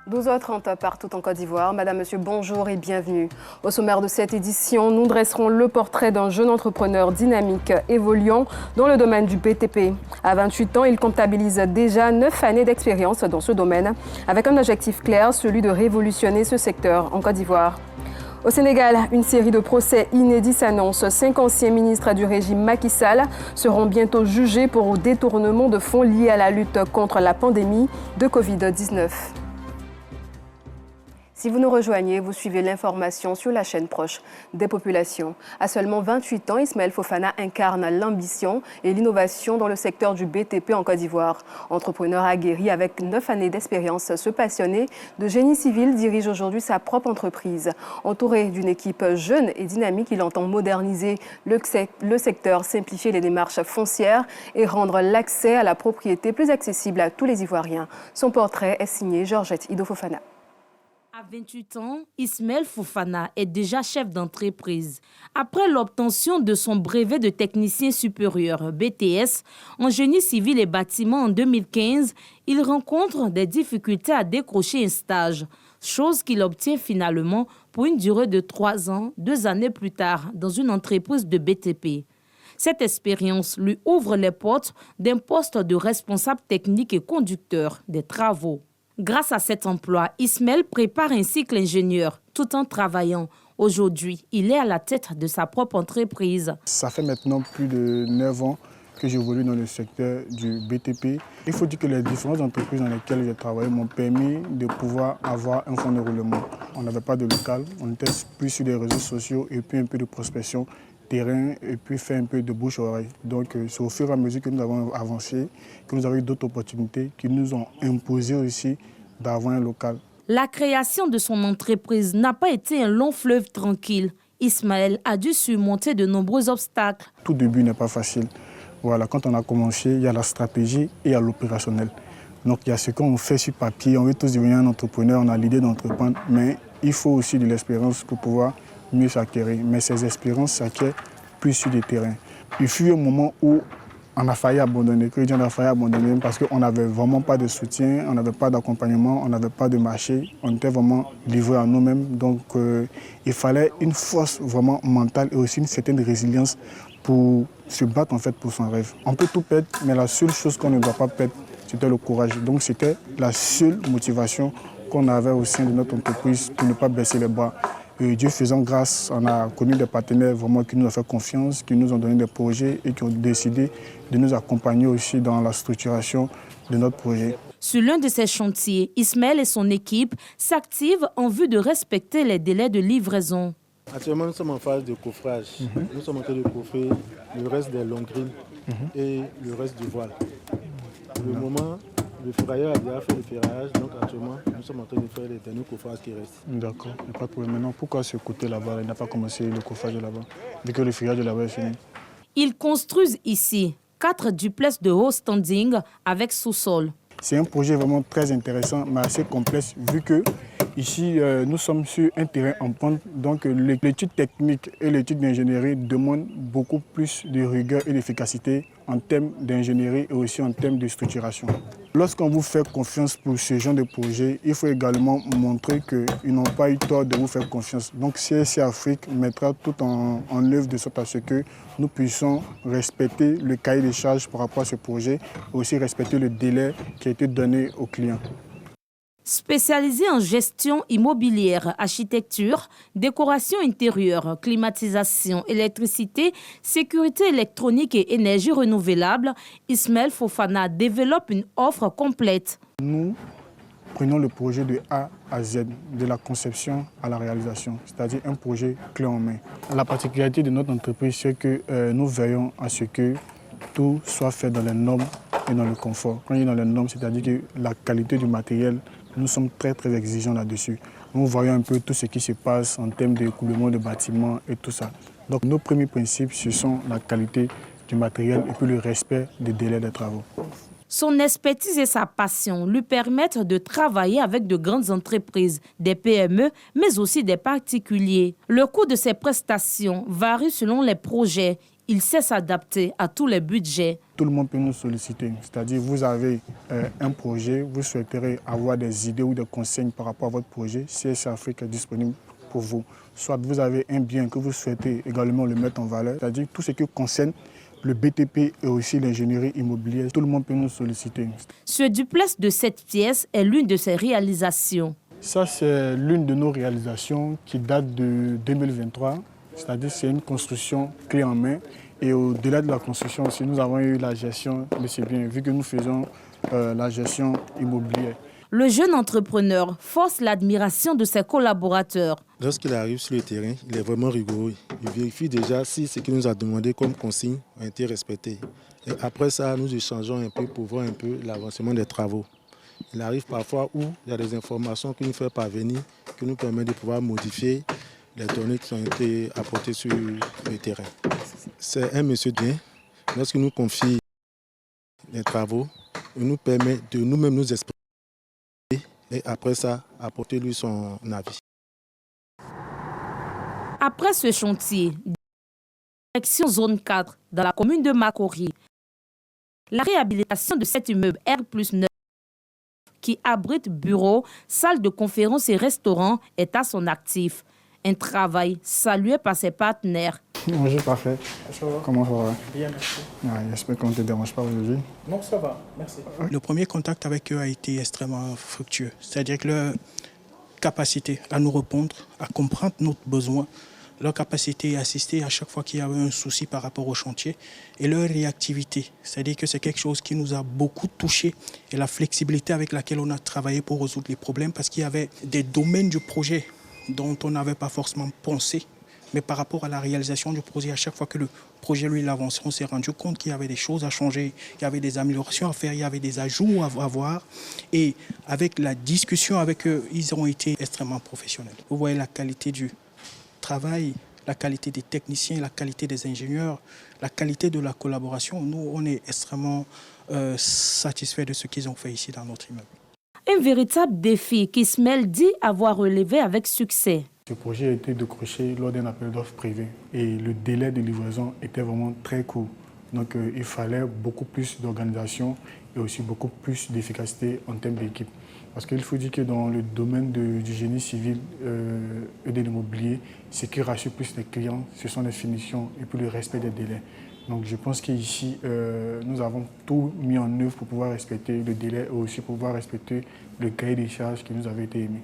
12h30 partout en Côte d'Ivoire. Madame, Monsieur, bonjour et bienvenue. Au sommaire de cette édition, nous dresserons le portrait d'un jeune entrepreneur dynamique évoluant dans le domaine du BTP. À 28 ans, il comptabilise déjà 9 années d'expérience dans ce domaine, avec un objectif clair, celui de révolutionner ce secteur en Côte d'Ivoire. Au Sénégal, une série de procès inédits s'annonce. 5 anciens ministres du régime Macky Sall seront bientôt jugés pour détournement de fonds liés à la lutte contre la pandémie de Covid-19. Si vous nous rejoignez, vous suivez l'information sur la chaîne proche des populations. À seulement 28 ans, Ismaël Fofana incarne l'ambition et l'innovation dans le secteur du BTP en Côte d'Ivoire. Entrepreneur aguerri avec 9 années d'expérience, ce passionné de génie civil dirige aujourd'hui sa propre entreprise. Entouré d'une équipe jeune et dynamique, il entend moderniser le secteur, simplifier les démarches foncières et rendre l'accès à la propriété plus accessible à tous les Ivoiriens. Son portrait est signé Georgette Ido Fofana. À 28 ans, Ismaël Fofana est déjà chef d'entreprise. Après l'obtention de son brevet de technicien supérieur BTS en génie civil et bâtiment en 2015, il rencontre des difficultés à décrocher un stage, chose qu'il obtient finalement pour une durée de 3 ans, 2 années plus tard, dans une entreprise de BTP. Cette expérience lui ouvre les portes d'un poste de responsable technique et conducteur des travaux. Grâce à cet emploi, Ismaël prépare un cycle ingénieur tout en travaillant. Aujourd'hui, il est à la tête de sa propre entreprise. Ça fait maintenant plus de 9 ans que j'évolue dans le secteur du BTP. Il faut dire que les différentes entreprises dans lesquelles j'ai travaillé m'ont permis de pouvoir avoir un fonds de roulement. On n'avait pas de local, on était plus sur les réseaux sociaux et puis un peu de prospection terrain et puis faire un peu de bouche-oreille. Donc c'est au fur et à mesure que nous avons avancé, que nous avons eu d'autres opportunités qui nous ont imposé aussi d'avoir un local. La création de son entreprise n'a pas été un long fleuve tranquille. Ismaël a dû surmonter de nombreux obstacles. Tout début n'est pas facile. Voilà, quand on a commencé, il y a la stratégie et il y a l'opérationnel. Donc il y a ce qu'on fait sur papier, on veut tous devenir un entrepreneur, on a l'idée d'entreprendre, mais il faut aussi de l'expérience pour pouvoir mieux s'acquérir. Mais ces expériences s'acquièrent plus sur le terrain. Il fut un moment où on a failli abandonner, on a failli abandonner parce qu'on n'avait vraiment pas de soutien, on n'avait pas d'accompagnement, on n'avait pas de marché, on était vraiment livrés à nous-mêmes. Donc il fallait une force vraiment mentale et aussi une certaine résilience pour se battre en fait pour son rêve. On peut tout perdre, mais la seule chose qu'on ne doit pas perdre, c'était le courage. Donc c'était la seule motivation qu'on avait au sein de notre entreprise pour ne pas baisser les bras. Et Dieu faisant grâce, on a connu des partenaires vraiment qui nous ont fait confiance, qui nous ont donné des projets et qui ont décidé de nous accompagner aussi dans la structuration de notre projet. Sur l'un de ces chantiers, Ismaël et son équipe s'activent en vue de respecter les délais de livraison. Actuellement, nous sommes en phase de coffrage. Nous sommes en train de coffrer le reste des longues grilles et le reste du voile. Pour le moment, le ferrailleur a déjà fait le ferraillage, donc actuellement, nous sommes en train de faire les derniers coffrages qui restent. D'accord, il n'y a pas de problème. Maintenant, pourquoi ce côté là-bas, il n'a pas commencé le coffrage de là-bas, vu que le ferraillage de là-bas est fini? Ils construisent ici 4 duplex de haut standing avec sous-sol. C'est un projet vraiment très intéressant, mais assez complexe, vu que ici, nous sommes sur un terrain en pente, donc l'étude technique et l'étude d'ingénierie demandent beaucoup plus de rigueur et d'efficacité en termes d'ingénierie et aussi en termes de structuration. Lorsqu'on vous fait confiance pour ce genre de projet, il faut également montrer qu'ils n'ont pas eu tort de vous faire confiance. Donc CSC Afrique mettra tout en œuvre de sorte à ce que nous puissions respecter le cahier des charges par rapport à ce projet et aussi respecter le délai qui a été donné aux clients. Spécialisé en gestion immobilière, architecture, décoration intérieure, climatisation, électricité, sécurité électronique et énergie renouvelable, Ismaël Fofana développe une offre complète. Nous prenons le projet de A à Z, de la conception à la réalisation, c'est-à-dire un projet clé en main. La particularité de notre entreprise, c'est que nous veillons à ce que tout soit fait dans les normes et dans le confort. Quand il est dans les normes, c'est-à-dire que la qualité du matériel, nous sommes très exigeants là-dessus. Nous voyons un peu tout ce qui se passe en termes d'écoulement de bâtiments et tout ça. Donc nos premiers principes, ce sont la qualité du matériel et puis le respect des délais des travaux. Son expertise et sa passion lui permettent de travailler avec de grandes entreprises, des PME, mais aussi des particuliers. Le coût de ses prestations varie selon les projets. il sait s'adapter à tous les budgets. Tout le monde peut nous solliciter, c'est-à-dire vous avez un projet, vous souhaiterez avoir des idées ou des consignes par rapport à votre projet, CSC Afrique est disponible pour vous. Soit vous avez un bien que vous souhaitez également le mettre en valeur, c'est-à-dire tout ce qui concerne le BTP et aussi l'ingénierie immobilière, tout le monde peut nous solliciter. Ce duplex de 7 pièces est l'une de ses réalisations. Ça, c'est l'une de nos réalisations qui date de 2023, c'est-à-dire c'est une construction clé en main. Et au-delà de la construction aussi, nous avons eu la gestion de ces biens, vu que nous faisons la gestion immobilière. Le jeune entrepreneur force l'admiration de ses collaborateurs. Lorsqu'il arrive sur le terrain, il est vraiment rigoureux. Il vérifie déjà si ce qu'il nous a demandé comme consigne a été respecté. Et après ça, nous échangeons un peu pour voir un peu l'avancement des travaux. Il arrive parfois où il y a des informations qu'il nous fait parvenir qui nous permettent de pouvoir modifier les données qui ont été apportées sur le terrain. C'est un monsieur bien. Lorsqu'il nous confie les travaux, il nous permet de nous-mêmes nous exprimer et après ça, apporter lui son avis. Après ce chantier, direction zone 4 dans la commune de Makori, la réhabilitation de cet immeuble R+9 qui abrite bureaux, salles de conférences et restaurants est à son actif. Un travail salué par ses partenaires. Bonjour, parfait. Ça va? Comment ça va? Bien, merci. J'espère qu'on ne te dérange pas aujourd'hui. Non, ça va, merci. Le premier contact avec eux a été extrêmement fructueux. C'est-à-dire que leur capacité à nous répondre, à comprendre nos besoins, leur capacité à assister à chaque fois qu'il y avait un souci par rapport au chantier et leur réactivité. C'est-à-dire que c'est quelque chose qui nous a beaucoup touchés et la flexibilité avec laquelle on a travaillé pour résoudre les problèmes parce qu'il y avait des domaines du projet dont on n'avait pas forcément pensé. Mais par rapport à la réalisation du projet, à chaque fois que le projet lui avançait, on s'est rendu compte qu'il y avait des choses à changer, il y avait des améliorations à faire, il y avait des ajouts à voir. Et avec la discussion avec eux, ils ont été extrêmement professionnels. Vous voyez la qualité du travail, la qualité des techniciens, la qualité des ingénieurs, la qualité de la collaboration. Nous, on est extrêmement satisfaits de ce qu'ils ont fait ici dans notre immeuble. Un véritable défi qu'Ismaël dit avoir relevé avec succès. Ce projet a été décroché lors d'un appel d'offres privé et le délai de livraison était vraiment très court. Donc il fallait beaucoup plus d'organisation et aussi beaucoup plus d'efficacité en termes d'équipe. Parce qu'il faut dire que dans le domaine du génie civil et de l'immobilier, ce qui rassure plus les clients, ce sont les finitions et puis le respect des délais. Donc je pense qu'ici, nous avons tout mis en œuvre pour pouvoir respecter le délai et aussi pour pouvoir respecter le cahier des charges qui nous avait été émis.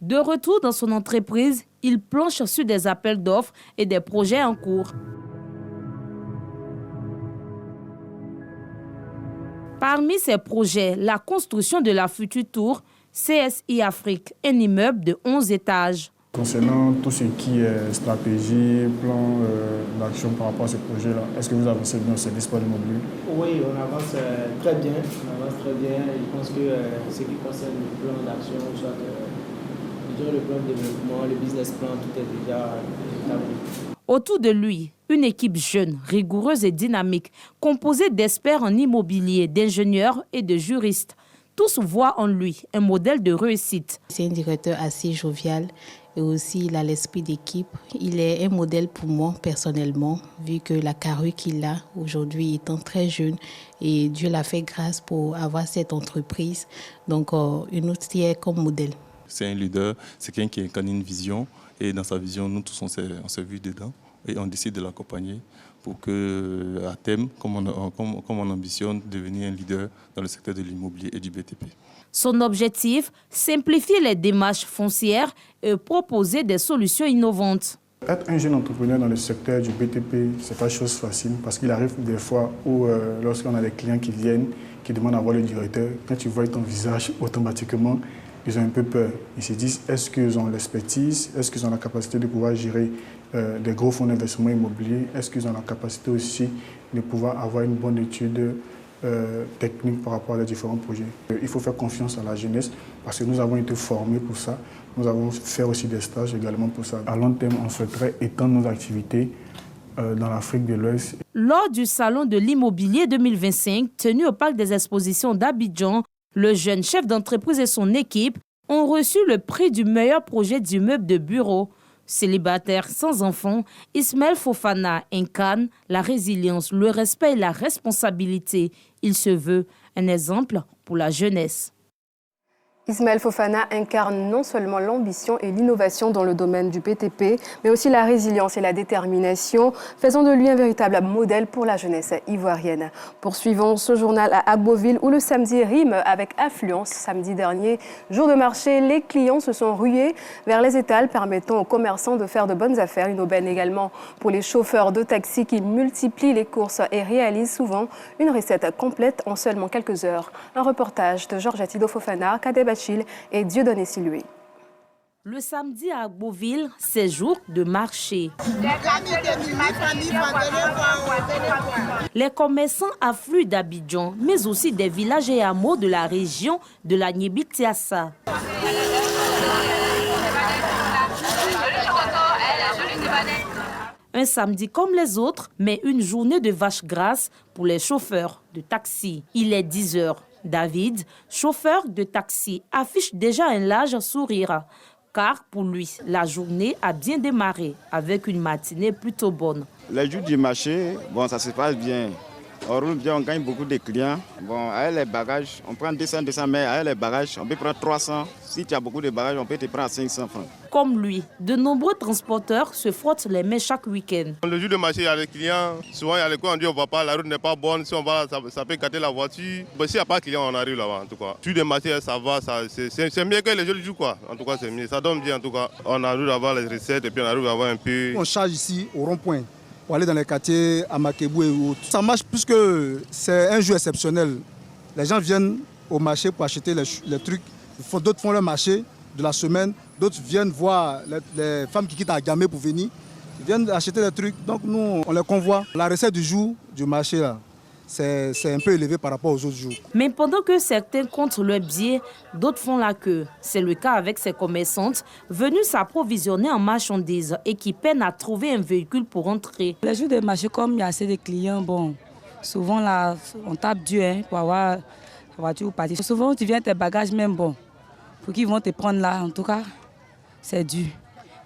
De retour dans son entreprise, il planche sur des appels d'offres et des projets en cours. Parmi ces projets, la construction de la future tour CSI Afrique, un immeuble de 11 étages. Concernant tout ce qui est stratégie, plan d'action par rapport à ce projet-là, est-ce que vous avancez bien au service pour l'immobilier? Oui, on avance très bien. Je pense que ce qui concerne le plan d'action, soit le plan de développement, le business plan, tout est déjà établi. Autour de lui, une équipe jeune, rigoureuse et dynamique, composée d'experts en immobilier, d'ingénieurs et de juristes. Tous voient en lui un modèle de réussite. C'est un directeur assez jovial et aussi il a l'esprit d'équipe. Il est un modèle pour moi personnellement, vu que la carrure qu'il a aujourd'hui étant très jeune et Dieu l'a fait grâce pour avoir cette entreprise. Donc, une autre qui est comme modèle. C'est un leader, c'est quelqu'un qui incarne une vision et dans sa vision, nous tous on s'est vus dedans et on décide de l'accompagner pour qu'à terme, comme on ambitionne, devenir un leader dans le secteur de l'immobilier et du BTP. Son objectif, simplifier les démarches foncières et proposer des solutions innovantes. Être un jeune entrepreneur dans le secteur du BTP, ce n'est pas chose facile parce qu'il arrive des fois où lorsqu'on a des clients qui viennent, qui demandent à voir le directeur, quand tu vois ton visage, automatiquement, ils ont un peu peur. Ils se disent, est-ce qu'ils ont l'expertise? Est-ce qu'ils ont la capacité de pouvoir gérer des gros fonds d'investissement immobilier? Est-ce qu'ils ont la capacité aussi de pouvoir avoir une bonne étude technique par rapport à les différents projets? Il faut faire confiance à la jeunesse parce que nous avons été formés pour ça. Nous avons fait aussi des stages également pour ça. À long terme, on souhaiterait étendre nos activités dans l'Afrique de l'Ouest. Lors du Salon de l'immobilier 2025, tenu au Parc des Expositions d'Abidjan, le jeune chef d'entreprise et son équipe ont reçu le prix du meilleur projet d'immeuble de bureau. Célibataire sans enfant, Ismaël Fofana incarne la résilience, le respect et la responsabilité. Il se veut un exemple pour la jeunesse. Ismaël Fofana incarne non seulement l'ambition et l'innovation dans le domaine du BTP, mais aussi la résilience et la détermination, faisant de lui un véritable modèle pour la jeunesse ivoirienne. Poursuivons ce journal à Agboville où le samedi rime avec affluence. Samedi dernier, jour de marché, les clients se sont rués vers les étals permettant aux commerçants de faire de bonnes affaires. Une aubaine également pour les chauffeurs de taxi qui multiplient les courses et réalisent souvent une recette complète en seulement quelques heures. Un reportage de Georges Atido Fofana, Kadeba et Dieudonné Siloué. Le samedi à Agboville, c'est jour de marché. Les commerçants affluent d'Abidjan, mais aussi des villages et hameaux de la région de la Niébi-Tiassa. Un samedi comme les autres, mais une journée de vache grasse pour les chauffeurs de taxi. Il est 10 heures. David, chauffeur de taxi, affiche déjà un large sourire, car pour lui, la journée a bien démarré avec une matinée plutôt bonne. Les jours du marché, bon, ça se passe bien. On roule bien, on gagne beaucoup de clients. Bon, avec les bagages, on prend 200, mais avec les bagages, on peut prendre 300. Si tu as beaucoup de bagages, on peut te prendre 500 francs. Comme lui, de nombreux transporteurs se frottent les mains chaque week-end. Le jour de marché, il y a les clients. Souvent, il y a les coins, on dit on ne va pas, la route n'est pas bonne. Si on va, ça peut gâter la voiture. S'il n'y a pas de clients, on arrive là-bas, en tout cas. Le jour de marché, ça va, c'est mieux que les jours du jour, quoi. En tout cas, c'est mieux. Ça donne bien, en tout cas. On arrive à avoir les recettes et puis on arrive à avoir un peu. On charge ici au rond-point pour aller dans les quartiers à Makebou et autres. Ça marche puisque c'est un jour exceptionnel. Les gens viennent au marché pour acheter les trucs. D'autres font leur marché de la semaine. D'autres viennent voir les femmes qui quittent Agamé pour venir. Ils viennent acheter des trucs. Donc nous, on les convoie. La recette du jour du marché, là, c'est un peu élevé par rapport aux autres jours. Mais pendant que certains comptent leur billet, d'autres font la queue. C'est le cas avec ces commerçantes venues s'approvisionner en marchandises et qui peinent à trouver un véhicule pour entrer. Les jours de marché, comme il y a assez de clients, bon, souvent là, on tape dur pour avoir la voiture ou partir. Souvent, tu viens tes bagages même, bon, pour qu'ils vont te prendre là, en tout cas, c'est dur.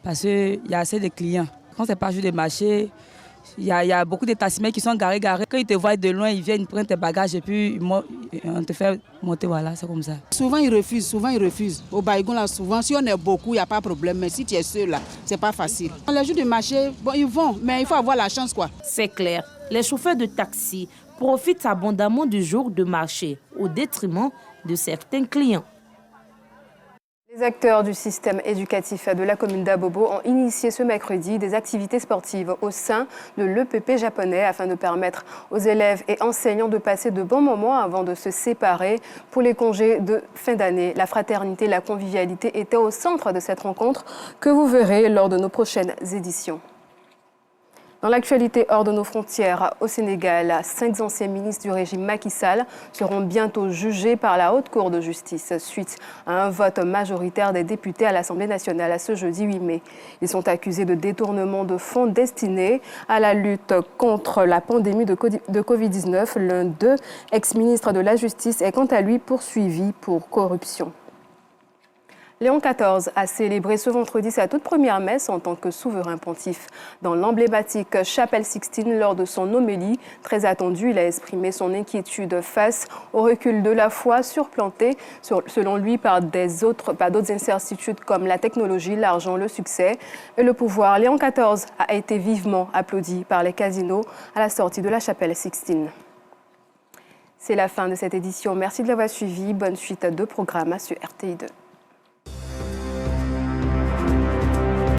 Parce qu'il y a assez de clients. Quand c'est pas jour de marché, il y a beaucoup de taximens qui sont garés. Quand ils te voient de loin, ils viennent prendre tes bagages et puis on te fait monter, voilà, c'est comme ça. Souvent ils refusent. Au Baïgon, là, souvent, si on est beaucoup, il n'y a pas de problème. Mais si tu es seul, là, c'est pas facile. Les jours de marché, bon, ils vont, mais il faut avoir la chance, quoi. C'est clair, les chauffeurs de taxi profitent abondamment du jour de marché, au détriment de certains clients. Les acteurs du système éducatif de la commune d'Abobo ont initié ce mercredi des activités sportives au sein de l'EPP japonais afin de permettre aux élèves et enseignants de passer de bons moments avant de se séparer pour les congés de fin d'année. La fraternité et la convivialité étaient au centre de cette rencontre que vous verrez lors de nos prochaines éditions. Dans l'actualité hors de nos frontières, au Sénégal, 5 anciens ministres du régime Macky Sall seront bientôt jugés par la Haute Cour de justice suite à un vote majoritaire des députés à l'Assemblée nationale ce jeudi 8 mai. Ils sont accusés de détournement de fonds destinés à la lutte contre la pandémie de Covid-19. L'un d'eux, ex-ministre de la Justice, est quant à lui poursuivi pour corruption. Léon XIV a célébré ce vendredi sa toute première messe en tant que souverain pontife. Dans l'emblématique chapelle Sixtine, lors de son homélie, très attendue, il a exprimé son inquiétude face au recul de la foi surplanté, selon lui, par d'autres incertitudes comme la technologie, l'argent, le succès et le pouvoir. Léon XIV a été vivement applaudi par les casinos à la sortie de la chapelle Sixtine. C'est la fin de cette édition. Merci de l'avoir suivi. Bonne suite de programmes sur RTI2.